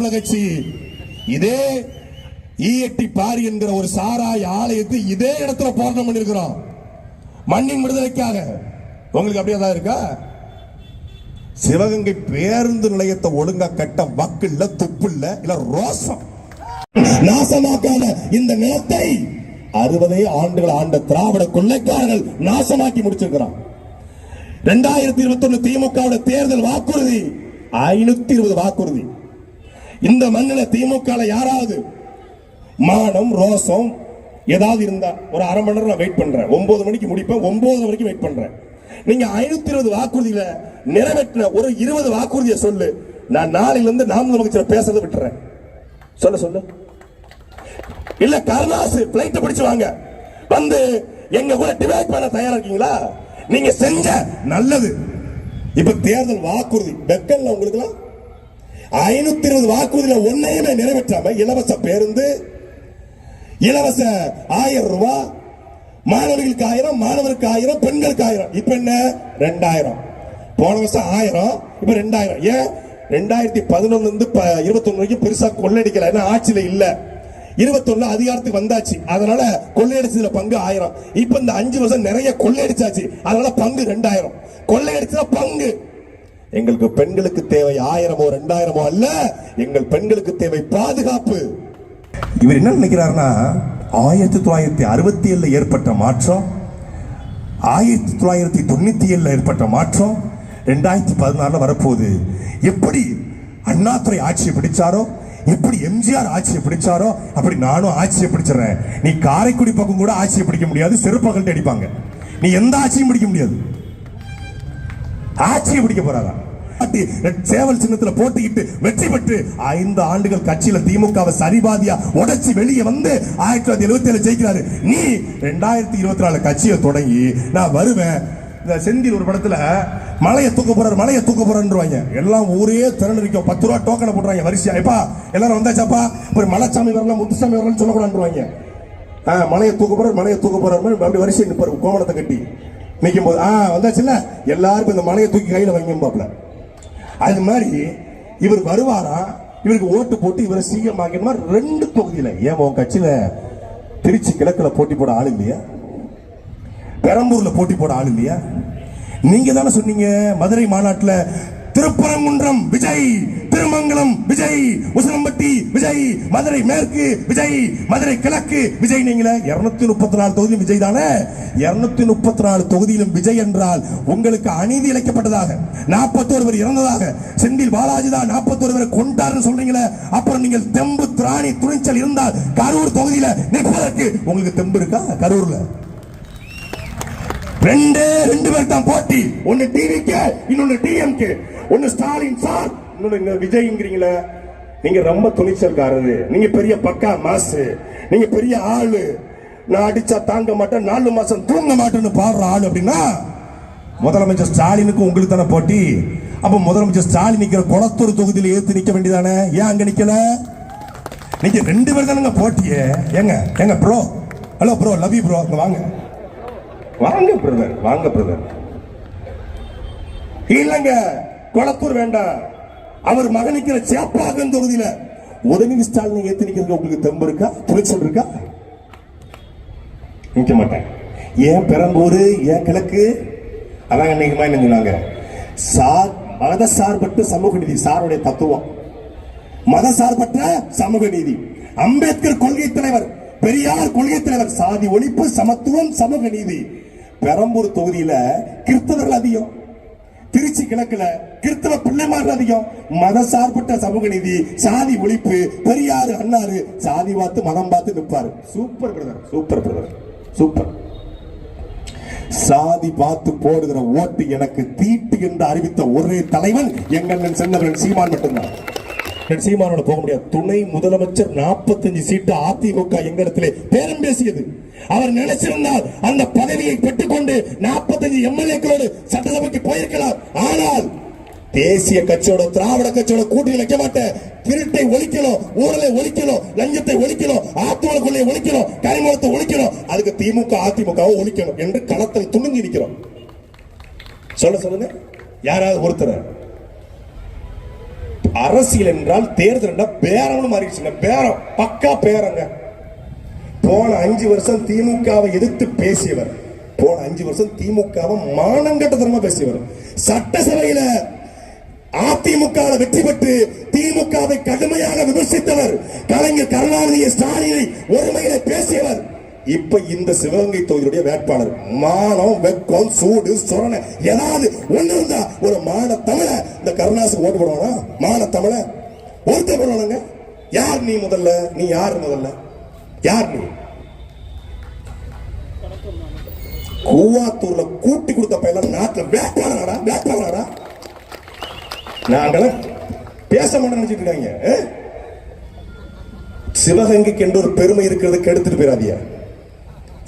கட்சி இதே ஈஎட்டி பாரி என்கிற ஒரு சாராய ஆலயத்தை இதே இடத்துல போராட்டம் பண்ணிருக்கிறோம் மண்ணின் விடுதலைக்காக. உங்களுக்கு அப்படியே தான் இருக்கா? சிவகங்கை பேருந்து நிலையத்தை ஒழுங்கா கட்ட வக்கு இல்ல, துப்பு இல்ல ரோசம். நாசமாக்காத இந்த நிலத்தை 60 ஆண்டுகள் ஆண்ட திராவிட கொள்ளைக்காரர்கள் நாசமாக்கி முடிச்சிருக்கிறான். 2021 திமுக தேர்தல் வாக்குறுதி 520 வாக்குறுதி. இந்த மண்ணில் திமுக யாராவது மானம் ரோசம் ஏதாவது இருந்தா ஒரு அரை மணி நேரம் வெயிட் பண்றேன், 9 மணிக்கு முடிப்பேன், 9 வரைக்கும் வெயிட் பண்றேன். நீங்க 520 வாக்குறுதியில நிறைவேற்றின ஒரு 20 வாக்குறுதியை சொல்லு, நான் நாளையிலிருந்து நாம் முதலமைச்சர் பேசுறதை விட்டுறேன். சொல்லு இல்ல கருணாசு பிளைட் பிடிச்சு வாங்க வந்து எங்க கூட டிபேட் பண்ண தயாரா இருக்கீங்களா? நீங்க செஞ்ச நல்லது. இப்ப தேர்தல் வாக்குறுதி வெக்கல்ல உங்களுக்கு 520 வாக்குறுதியில ஒன்னையுமே நிறைவேற்றாம இலவச பேருந்து, இலவச 1000 ரூபாய், மாணவிகளுக்கு 1000, மாணவருக்கு 1000, பெண்களுக்கு 1000. இப்ப என்ன 2000. போன வருஷம் 1000, இப்ப 2000. ஏன் 2011 இருந்து 21 வரைக்கும் பெருசா கொள்ளையடிக்கல, ஏன்னா ஆட்சியில இல்ல. 21 அதிகாரத்துக்கு வந்தாச்சு, அதனால கொள்ளையடிச்சதுல பங்கு 1000. இப்ப இந்த 5 வருஷம் நிறைய கொள்ளையடிச்சாச்சு, அதனால பங்கு 2000. கொள்ளையடிச்சத பங்கு. எங்களுக்கு பெண்களுக்கு தேவை 1000மோ 2000மோ அல்ல, எங்கள் பெண்களுக்கு தேவை பாதுகாப்பு. இவர் என்ன நினைக்கிறார்னா 1967 ஏற்பட்ட மாற்றம், 1997 ஏற்பட்ட மாற்றம் 2016 வரப்போகுது. எப்படி அண்ணாதுரை ஆட்சியை பிடிச்சாரோ, எப்படி எம்ஜிஆர் ஆட்சியை பிடிச்சாரோ, அப்படி நானும் ஆட்சியை பிடிச்சிடறேன். நீ காரைக்குடி பக்கம் கூட ஆட்சியை பிடிக்க முடியாது, செருப்பகல்ட்டு அடிப்பாங்க. நீ எந்த ஆட்சியும் பிடிக்க முடியாது. ஆட்சியை பிடிக்க போறாரா? சேவல் சின்னத்துல போட்டியிட்டு வெற்றி பெற்று 5 ஆண்டுகள் கட்சியில திமுகவை சரிபாதியா உடைச்சி வெளியே வந்து 1977 ஜெயிக்கிறாரு. நீ 2024 கட்சியை தொடங்கி நான் வருவேன். இந்த செந்தில் ஒரு படத்துல மலையை தூக்க போறாருவாங்க. எல்லாம் ஊரே திரண்டிருக்கும். 10 ரூபா டோக்கனை போடுறாங்க வரிசையா. எப்பா எல்லாரும் வந்தாச்சாப்பா, ஒரு மலைச்சாமி வரலாம் முத்துசாமி வரலாம் சொல்லக்கூடாதுவாங்க. மலையை தூக்க போறாரு அப்படி வரிசை நிற்பாரு கோமணத்தை கட்டி நிற்கும் போது வந்தாச்சுல்ல எல்லாருக்கும் இந்த மலையை தூக்கி கையில வாங்கிப்பாப்ல. அது மாதிரி இவர் வருவாரா, இவருக்கு ஓட்டு போட்டு இவரை சிஎம் ஆகிற 2 தொகுதியில. ஏன் உன் கட்சியில திருச்சி கிழக்குல போட்டி போட ஆள் இல்லையா? பெரம்பூர்ல போட்டி போட ஆள் இல்லையா? நீங்க தானே சொன்னீங்க மதுரை மாநாட்டுல திருப்பரங்குன்றம் விஜய், திருமங்கலம் விஜய், உசிலம்பட்டி விஜய், மதுரை மேற்கு விஜய், மதுரை கிழக்கு விஜய். நீங்களே 234 தொகுதியும் விஜய் தானே. 234 தொகுதியிலும் விஜய் என்றால் உங்களுக்கு அநீதி இழைக்கப்பட்டதாக, 41 பேர் இறந்ததாக, செந்தில் பாலாஜி தான் 41 பேரை கொண்டாருன்னு சொல்றீங்களே. அப்புறம் நீங்கள் தெம்பு திராணி துணிச்சல் இருந்தால் கரூர் தொகுதியில நிற்பதற்கு உங்களுக்கு தெம்பு இருக்கா? கரூர்ல 2 பேர் தான் போட்டி. ஒன்னு டிவிகே, இன்னொன்னு டிஎம்கே. ஒன்னு ஸ்டாலின் சார், இன்னொன்னு விஜய்ங்கிறீங்களே. நீங்க ரொம்ப துணிச்சல்காரரு, நீங்க பெரிய பக்கா மாசு, நீங்க பெரிய ஆளு. நான் அடிச்சா தாங்க மாட்டேன், 4 மாசம் தூங்க மாட்டேன்னு பாடுற ஆளு அப்படின்னா முதலமைச்சர் ஸ்டாலினுக்கு உங்களுக்கு தானே போட்டி. அப்ப முதலமைச்சர் ஸ்டாலின் நிக்கிற குளத்தூர் தொகுதியில ஏத்து நிக்க வேண்டியதானே? ஏன் அங்க நிக்கல? நீங்க 2 பேர் தானங்க போட்டியே. எங்க bro, hello bro, love you bro, வாங்க பிரதர். இல்லங்க குளத்தூர் வேண்டாம், அவர் மகனிக்கிற சேப்பாக்கம் தொகுதியில உதவி ஸ்டாலின் ஏத்து நிக்கிறது உங்களுக்கு தெம்பு இருக்கா? துணிச்சல் இருக்கா? நிக்க மாட்டேன். ஏன் பெரம்பூர், ஏன் கிழக்கு? அதான் அன்னைக்குமா என்ன சொன்னாங்க, மத சார்பற்ற சமூக நீதி. சாருடைய தத்துவம் மத சார்பற்ற சமூக நீதி. அம்பேத்கர் கொள்கை தலைவர், பெரியார் கொள்கை தலைவர், சாதி ஒழிப்பு, சமத்துவம், சமூக நீதி. பெரம்பூர் தொகுதியில கிறிஸ்தவர்கள் அதிகம், திருச்சி கிழக்குல கிறிஸ்தவ பிள்ளைமார்கள் அதிகம். மத சார்பற்ற சமூக நீதி, சாதி ஒழிப்பு, பெரியாரு அண்ணாரு சாதி பார்த்து மதம் பார்த்து நிற்பாரு. Super brother, super brother, super. சாதி பார்த்து போடுகிற ஓட்டு எனக்கு தீட்டு என்று அறிவித்த ஒரே தலைவன் எங்கள் சென்னவன் சீமான் மட்டும்தான். சீமானோட போக முடியாது. துணை முதலமைச்சர் 45 சீட்டு அதிமுக எங்க இடத்திலே பேரம் பேசியது. அவர் நினைச்சிருந்தால் அந்த பதவியை பெற்றுக்கொண்டு 45 எம்எல்ஏக்களோடு சட்டசபைக்கு போயிருக்கலாம். ஆனால் தேசிய கட்சியோட திராவிட கட்சியோட கூட்டணி வைக்க மாட்டேன். திருட்டை ஒழிக்கணும், ஊழலை ஒழிக்கணும், லஞ்சத்தை ஒழிக்கணும், ஆத்துவலை கொள்ளையை ஒழிக்கணும், கரிமூலத்தை ஒழிக்கணும், அதுக்கு திமுக அதிமுகவை ஒழிக்கணும் என்று களத்தில் துணிஞ்சு நிற்கிறோம். சொல்லுங்க யாராவது ஒருத்தர் அரசியல் என்றால் தேர்தல் என்றால் பேரம்னு மாறிடுச்சுங்க. பேரம், பக்கா பேரங்க. போன 5 வருஷம் திமுகவை எதிர்த்து பேசியவர், போன 5 வருஷம் திமுகவை மானங்கட்டத்தனமா பேசியவர், சட்டசபையில அதிமுக வெற்றி பெற்று திமுகவை கடுமையாக விமர்சித்தவர், கலைஞர் கருணாநிதி ஸ்டாலினை ஒருமையில பேசியவர், இப்ப இந்த சிவகங்கை தொகுதியுடைய வேட்பாளர். மானம், வெக்கம், சூடு, சொரணை ஏதாவது ஒண்ணு இருந்தா ஒரு மான தமிழ இந்த கருணாசு ஓட்டு போடுவானா? மான தமிழ ஒருத்தர் போடுவானுங்க. யார் நீ முதல்ல? நீ யார் முதல்ல? யார் நீ? கூவாத்தூர்ல கூட்டி கொடுத்த பையன் நாட்டில் வேட்பாளராடா, வேட்பாளராடா. நாங்களும் பேச மாட்டோம் நினைச்சிட்டு இருக்காங்க. சிவகங்கைக்கு என்று ஒரு பெருமை இருக்கிறதுக்கு எடுத்துட்டு போயிடாதீங்க.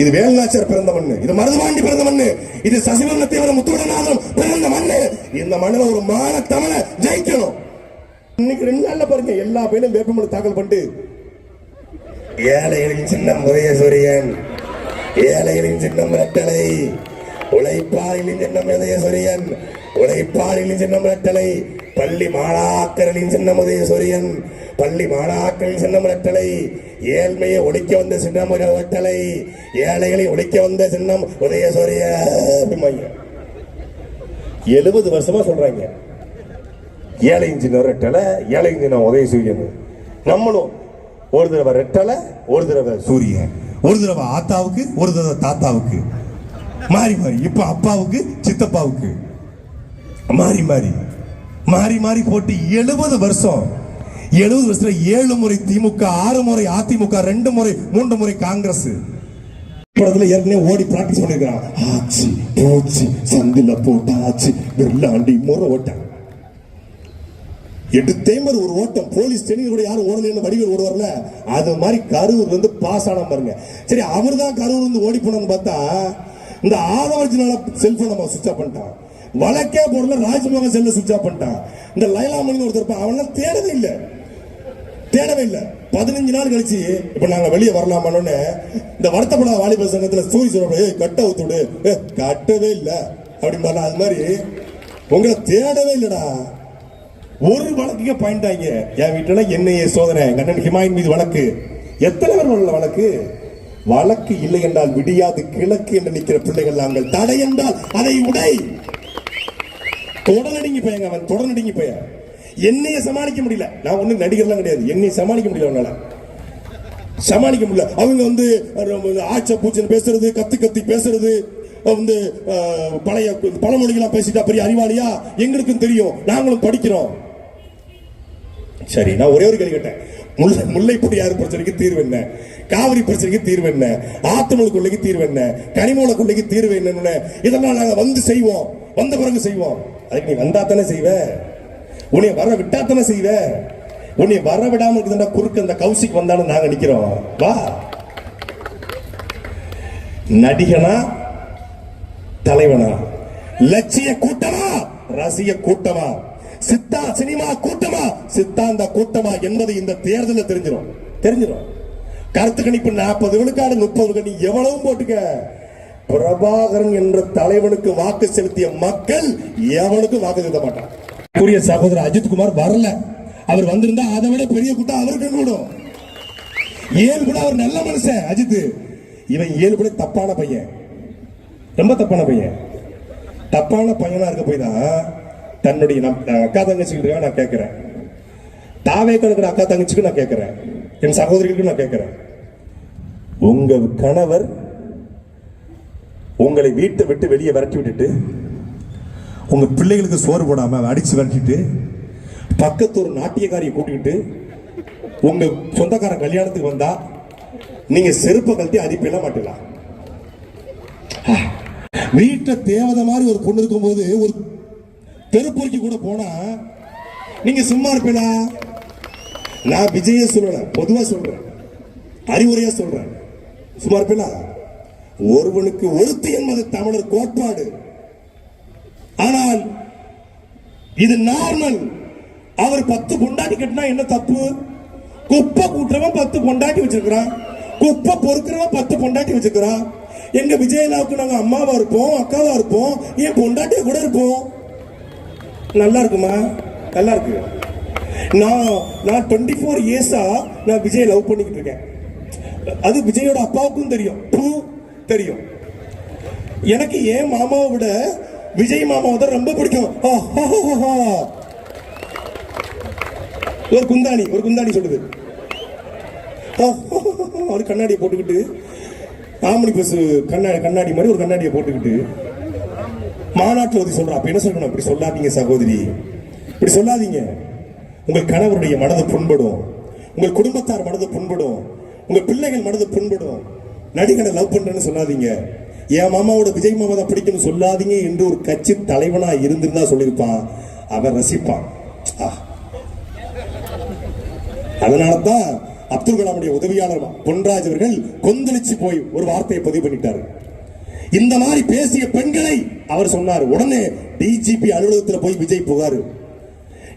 இது வேலுநாச்சியார் பிறந்த மண்ணு, இது மருதுபாண்டி பிறந்த மண்ணு, இது சசிவர்ண தேவர முத்துவடநாதன் பிறந்த மண்ணு. இந்த மண்ணுல ஒரு மான தமிழ ஜெயிக்கணும். இன்னைக்கு 2 நாள்ல பாருங்க, எல்லா பேரும் வேட்புமனு தாக்கல் பண்ணிட்டு ஏழைகளின் சின்னம் உதயசூரியன், ஏழைகளின் சின்னம் ரெட்டலை, உழைப்பாளிகளின் சின்னம் உதயசூரியன், உழைப்பாளிகளின் சின்னம் ரெட்டலை, பள்ளி மாணாக்கரின் சின்னம் உதயசூரியன், பள்ளி மாணாக்கரின் சின்னம் ரெட்டலை, ஏழ்மையை ஒழிக்க வந்த சின்னம் ரெட்டலை, ஏழைகளை ஒழிக்க வந்த சின்னம் உதயசூரியன். 70 வருஷமா சொல்றாங்க ஏழையின் சின்னம் ரெட்டலை, ஏழையின் சின்னம் உதயசூரியன். நம்மளும் ஒரு தடவை ரெட்டலை, ஒரு தடவை சூரியன், ஒரு தடவை ஆத்தாவுக்கு, ஒரு தடவை தாத்தாவுக்கு, மாறி மாறி, இப்ப அப்பாவுக்கு சித்தப்பாவுக்கு, மாறி மாறி மாறி மாறி போட்டு 70 வருஷம். 70 வருஷத்துல 7 முறை திமுக, 6 முறை அதிமுக, 2 முறை 3 முறை காங்கிரஸ். படத்துல ஏற்கனவே ஓடி பிராக்டிஸ் பண்ணிருக்கான். ஆச்சு போச்சு, சந்தில போட்டாச்சு, வெள்ளாண்டி முறை ஓட்டாங்க. எடுத்தேமர் ஒரு ஓட்டம், போலீஸ் ஸ்டேஷன் கூட யாரும் ஓடலன்னு வடிவேல் ஓடுவார்ல, அது மாதிரி கரூர் வந்து பாஸ் ஆன பாருங்க. சரி, அவர் தான் கரூர் வந்து ஓடி போனோம்னு பார்த்தா இந்த ஆதவர்ஜினால செல்போன் நம்ம சுவிட்ச் ஆஃப் பண்ணிட்டான். வழக்கே போடல, ராஜ்மோகன் செல்ல சுவிட்ச் ஆஃப் பண்ணிட்டான். இந்த லைலாமணி ஒருத்தர் அவன் தேடவே இல்லை, தேடவே இல்லை. 15 நாள் கழிச்சு இப்ப நாங்க வெளியே வரலாமான்னு இந்த வருத்தப்படாத வாலிபர் சங்கத்துல சூரி சொல்ற, கட்ட ஊத்துடு, கட்டவே இல்லை அப்படின்னு. அது மாதிரி உங்களை தேடவே இல்லடா. ஒரு வழக்குக்கு பாயிண்டாங்க. என் வீட்டுல என்ஐஏ சோதனை, கண்ணன் ஹிமாயின் மீது வழக்கு. எத்தனை பேர் வரல வழக்கு? வழக்கு இல்லை என்றால் விடியாது கிழக்கு என்று நிற்கிற பிள்ளைகள் நாங்கள். தடை என்றால் அதை உடை. தொடர்நடுங்கி போயங்க, அவன் தொடர்நடுங்கி போய. என்னைய சமாளிக்க முடியல. நான் ஒண்ணு நடிகர்லாம் கிடையாது, என்னைய சமாளிக்க முடியல, அவனால சமாளிக்க முடியல. அவங்க வந்து ஆச்ச பூச்சன் பேசுறது, கத்தி கத்தி பேசுறது, வந்து பழைய பழமொழிகளா பேசிட்டா பெரிய அறிவாளியா? எங்களுக்கும் தெரியும், நாங்களும் படிக்கிறோம். சரி, நான் ஒரே ஒரு கேள்வி கேட்டேன். முல்லைப்பூடியாறு பிரச்சனைக்கு தீர்வு என்ன? காவிரி பிரச்சனைக்கு தீர்வு என்ன? ஆத்தமலை கொள்ளைக்கு தீர்வு என்ன? கனிமூல கொள்ளைக்கு தீர்வு என்னன்னு இதெல்லாம் நாங்க வந்து செய்வோம், வந்த பிறகு செய்வோம். அதுக்கு நீ வந்தா தானே செய்வ, உன்னை வர விட்டா தானே செய்வ. உன்னை வர விடாம இருக்குதுன்னா குறுக்கு அந்த கௌசிக் வந்தாலும் நாங்க நிக்கிறோம். வா, நடிகனா தலைவனா, லட்சிய கூட்டமா ரசிக கூட்டமா, சித்தா சினிமா கூட்டமா சித்தாந்த கூட்டமா என்பது இந்த தேர்தலில் தெரிஞ்சிடும். கருத்து கணிப்பு 40 விழுக்காடு 30 விழுக்காடு எவ்வளவும் போட்டுக்க. பிரபாகரன் என்ற தலைவனுக்கு வாக்கு செலுத்திய மக்கள் எவனுக்கும் வாக்கு செலுத்த மாட்டான். கூறிய சகோதரர் அஜித்குமார் வரல. அவர் வந்திருந்தா அதை விட பெரிய கூட்டம் அவருக்கு கூடும். கூட அவர் நல்ல மனுஷன் அஜித். இவன் கூட தப்பான பையன், ரொம்ப தப்பான பையன். தப்பான பையனா இருக்க போய் தான் தன்னுடைய அக்கா தங்கச்சிக்கு நான் கேட்கிறேன், தாவே கிடக்கிற அக்கா தங்கச்சிக்கு நான் கேட்கிறேன், என் சகோதரிகளுக்கு நான் கேட்கிறேன். உங்க கணவர் உங்களை வீட்டை விட்டு வெளியே விரட்டி விட்டுட்டு, உங்க பிள்ளைகளுக்கு சோறு போடாம அடிச்சு விரட்டிட்டு, பக்கத்து ஒரு நாட்டியக்காரியை கூட்டிக்கிட்டு உங்க சொந்தக்கார கல்யாணத்துக்கு வந்தா நீங்க செருப்பை கழட்டி அடிப்பெல்லாம் மாட்டலாம். வீட்டை தேவதை மாதிரி ஒரு பொண்ணு இருக்கும் போது ஒரு தெருப்பொறிக்கு கூட போனா நீங்க சும்மா இருப்பீங்களா? நான் விஜய சொல்லல, பொதுவா சொல்றேன், அறிவுரையா சொல்றேன். சும்மா இருப்பீங்களா? ஒருவனுக்கு ஒருத்தி என்பது தமிழர் கோட்பாடு. ஆனால் இது நார்மல். அவர் 10 பொண்டாட்டி கட்டினா என்ன தப்பு? குப்பை கூட்டுறவன் 10 பொண்டாட்டி வச்சிருக்கிறான், குப்பை பொறுக்கிறவன் 10 பொண்டாட்டி வச்சிருக்கிறான். எங்க விஜயலாவுக்கு நாங்க அம்மாவா இருப்போம், அக்காவா இருப்போம், ஏன் பொண்டாட்டியா கூட இருப்போம். நல்லா இருக்குமா? நல்லா இருக்கு. நான் 24 இயர்ஸா நான் விஜய் லவ் பண்ணிக்கிட்டு இருக்கேன். அது விஜயோட அப்பாவுக்கும் தெரியும், தெரியும். எனக்கு ஏன் மாமாவை விட விஜய் மாமாவை தான் ரொம்ப பிடிக்கும். ஒரு குந்தாணி சொல்லுது. ஒரு கண்ணாடியை போட்டுக்கிட்டு, ஆம்பளி பஸ் கண்ணாடி மாதிரி ஒரு கண்ணாடியை போட்டுக்கிட்டு மாநாட்டில் வந்து சொல்றா. அப்ப என்ன சொல்லணும்? இப்படி சொல்லாதீங்க சகோதரி, இப்படி சொல்லாதீங்க. உங்கள் கணவருடைய மனது புண்படும், உங்கள் குடும்பத்தார் மனது புண்படும், உங்க பிள்ளைகள் மனது புண்படும். நடிகனை லவ் பண்றேன்னு சொல்லாதீங்க, என் மாமாவோட விஜய் மாமா தான் பிடிக்கும்னு சொல்லாதீங்க என்று ஒரு கட்சி தலைவனா இருந்திருந்தா சொல்லியிருப்பான், அவன் ரசிப்பான். அதனாலதான் அப்துல் கலாமுடைய உதவியாளர் பொன்ராஜ் அவர்கள் கொந்தளிச்சு போய் ஒரு வார்த்தையை பதிவு பண்ணிட்டாரு. இந்த மாதிரி பேசிய பெண்களை அவர் சொன்னார். உடனே டிஜிபி அலுவலகத்தில் போய் விஜய் புகார்.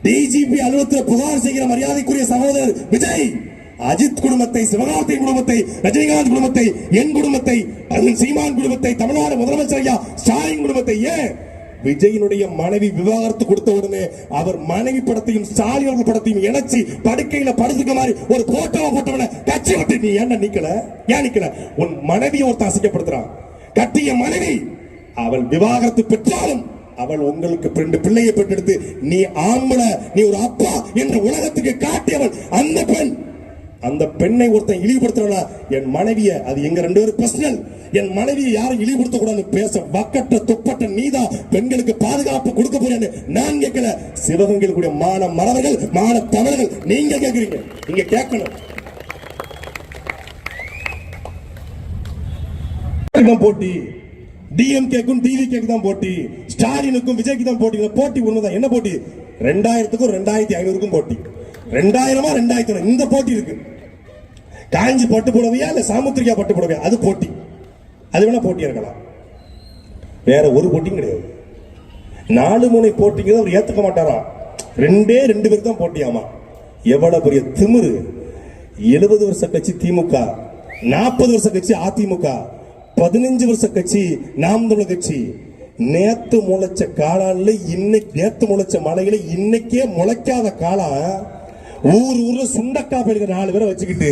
டிஜிபி அலுவலகத்தில் புகார் செய்கிற மரியாதைக்குரிய சகோதரர் விஜய் அஜித் குடும்பத்தை, சிவகார்த்தி குடும்பத்தை, ரஜினிகாந்த் குடும்பத்தை, என் குடும்பத்தை, சீமான் குடும்பத்தை, தமிழ்நாடு முதலமைச்சர் ஐயா ஸ்டாலின் குடும்பத்தை, ஏன் விஜயனுடைய மனைவி விவாகரத்து கொடுத்த உடனே அவர் மனைவி படத்தையும் ஸ்டாலின் படத்தையும் இணைச்சி படுக்கையில படுத்துக்க மாதிரி ஒரு போட்டோவை போட்டவன கட்சி விட்டு நீ என்ன நிக்கல? ஏன் நிக்கல? உன் மனைவியை ஒருத்தன் அசிங்கப்படுத்துறான். கட்டிய மனைவி அவள் விவாகரத்து பெற்றாலும் அவள் உங்களுக்கு 2 பிள்ளையை பெற்றெடுத்து நீ ஆம்பளை, நீ ஒரு அப்பா என்று உலகத்துக்கு காட்டியவள் அந்த பெண். அந்த பெண்ணை ஒருத்தன் இழிவுபடுத்துறா. என் மனைவியை, அது எங்க 2 பேரும் பர்சனல், என் மனைவியை யாரும் இழிவுபடுத்த கூடாது பேச வக்கட்ட துப்பட்ட நீதா பெண்களுக்கு பாதுகாப்பு கொடுக்க போறேன்னு நான் கேட்கல. சிவகங்கையில் கூடிய மான மறவர்கள், மான தமிழர்கள் நீங்க கேட்கிறீங்க, நீங்க கேட்கணும். போட்டி டிஎம்கேக்கும் டிவிகேக்கு தான் போட்டி, ஸ்டாலினுக்கும் விஜய்க்கு தான் போட்டி. போட்டி ஒண்ணுதான். என்ன போட்டி? 2000க்கும் 2500க்கும் போட்டி. 2000 2000 இந்த போட்டி இருக்கு. காஞ்சி பட்டு புடவையா இல்ல சாமுத்திரிகா பட்டு புடவையா, அது போட்டி. அது வேணா போட்டியா இருக்கலாம், வேற ஒரு போட்டியும் கிடையாது. 4 முனை போட்டிங்க அவர் ஏத்துக்க மாட்டாரா? 2 பேருக்கு தான் போட்டியாமா. எவ்வளவு பெரிய திமிரு! 70 வருஷ கட்சி திமுக, 40 வருஷ கட்சி அதிமுக, 15 வருஷ கட்சி நாம் தமிழர் கட்சி. நேத்து முளைச்ச காளான்ல இன்னைக்கு, நேத்து முளைச்ச மலையில இன்னைக்கே முளைக்காத காளான் ஊர்ல சுண்டக்கா போயிருக்க 4 பேரை வச்சுக்கிட்டு,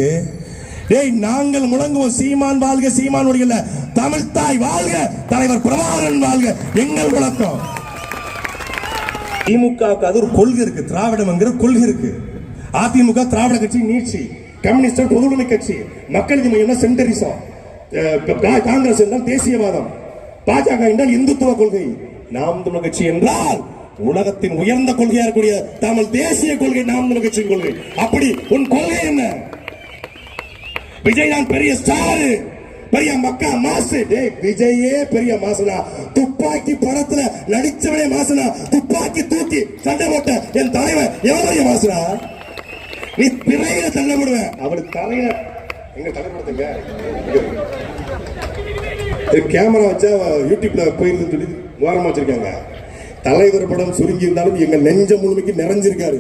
ஏய் நாங்கள் முழங்குவோம் சீமான் வாழ்க, சீமான் ஒழியல, தமிழ் தாய் வாழ்க, தலைவர் பிரபாகரன் வாழ்க, எங்கள் முழக்கம். திமுக அது ஒரு கொள்கை இருக்கு, திராவிடம்ங்கிற கொள்கை இருக்கு. அதிமுக திராவிட கட்சி நீட்சி, கம்யூனிஸ்ட் பொதுவுடைமை கட்சி, மக்கள் நீதி மையம் சென்டரிசம், காங்கிரஸ் என்றால் தேசியவாதம், பாஜக என்றால் இந்துத்துவ கொள்கை, நாம் தமிழர் கட்சி என்றால் உலகத்தின் உயர்ந்த கொள்கையா இருக்கக்கூடிய தமிழ் தேசிய கொள்கை, நாம் தமிழர் கட்சியின் கொள்கை. அப்படி உன் கொள்கை என்ன? விஜய் தான் பெரிய ஸ்டார், பெரிய மக்கா மாசு. விஜயே பெரிய மாசனா, துப்பாக்கி படத்துல நடிச்சவனே மாசனா, துப்பாக்கி தூக்கி சண்டை போட்ட என் தலைவன் எவ்வளவு மாசனா? நீ பிறையில தள்ளப்படுவேன். அவளுக்கு தலையில எங்க தலைப்படுத்துங்க, கேமரா வச்சா யூடியூப்ல போயிருந்து சொல்லி ஓரமா வச்சிருக்காங்க. தலைவர் படம் சுருங்கி இருந்தாலும் எங்க நெஞ்சம் முழுமைக்கு நிறைஞ்சிருக்காரு.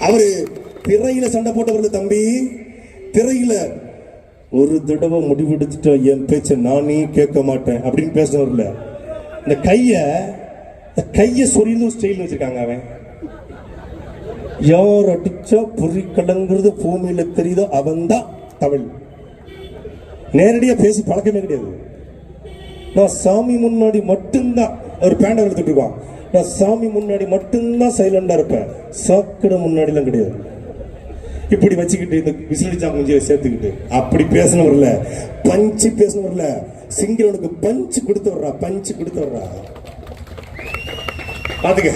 அவரு திரையில சண்டை போட்டவர்கள் தம்பி, திரையில ஒரு தடவை முடிவெடுத்துட்ட என் பேச்ச நானே கேட்க மாட்டேன் அப்படின்னு பேசினவர்ல, இந்த கைய சொரிந்து ஸ்டைல் வச்சிருக்காங்க. அவன் யார் அடிச்சா பொறி கலங்கிறது பூமியில தெரியுதோ அவன் தான் தமிழ். நேரடியா பேசி பழக்கமே கிடையாது. நான் சாமி முன்னாடி மட்டும்தான் ஒரு பேண்டை எடுத்துட்டு இருக்கான். நான் சாமி முன்னாடி மட்டும்தான் சைலண்டா இருப்பேன், சாக்கடை முன்னாடிலாம் கிடையாது. இப்படி வச்சுக்கிட்டு இந்த விசிலடிச்சா கொஞ்சம் சேர்த்துக்கிட்டு அப்படி பேசினவர்ல, பஞ்சு பேசினவர்ல, சிங்களனுக்கு பஞ்சு கொடுத்து வர்றா, பஞ்சு கொடுத்து வர்றா. பாத்துக்க,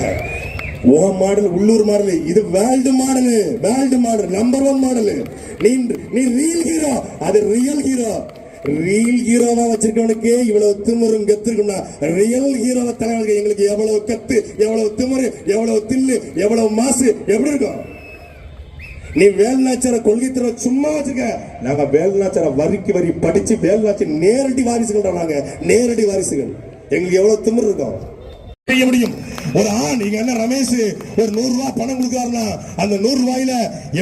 ஓ மாடல், உள்ளூர் மாடல், இது world model, world model, number 1 model. நீ ரியல் ஹீரோ, அது ரியல் ஹீரோ. ரியல் ஹீரோவா வச்சிருக்கவனுக்கு இவ்வளவு திமிரும் கத்து இருக்கும்னா, ரியல் ஹீரோவை தலைவனுக்கு எங்களுக்கு எவ்வளவு கத்து, எவ்வளவு திமிரு, எவ்வளவு தில்லு, எவ்வளவு மாசு எப்படி இருக்கும்? நீ வேலுநாச்சியார கொள்கை தர சும்மா வச்சுக்க. நாங்க வேலுநாச்சியார வரிக்கு வரி படிச்சு வேலுநாச்சியார் நேரடி வாரிசுகள், நாங்க நேரடி வாரிசுகள். எங்களுக்கு எவ்வளவு திமிரு இருக்கும் செய்ய முடியும். ஒரு ஆண் நீங்க என்ன ரமேஷ் ஒரு 100 ரூபாய் பணம் கொடுக்கிறாருன்னா அந்த 100 ரூபாயில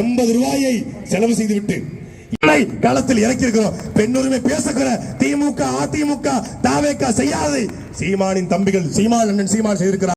80 ரூபாயை செலவு செய்து விட்டு களத்தில் இறக்கி இருக்கிறோம். பெண்ணுரிமை பேசுகிற திமுக, அதிமுக, தாவேகா செய்யாததை சீமானின் தம்பிகள், சீமான் அண்ணன் சீமான் செய்திருக்கிறார்.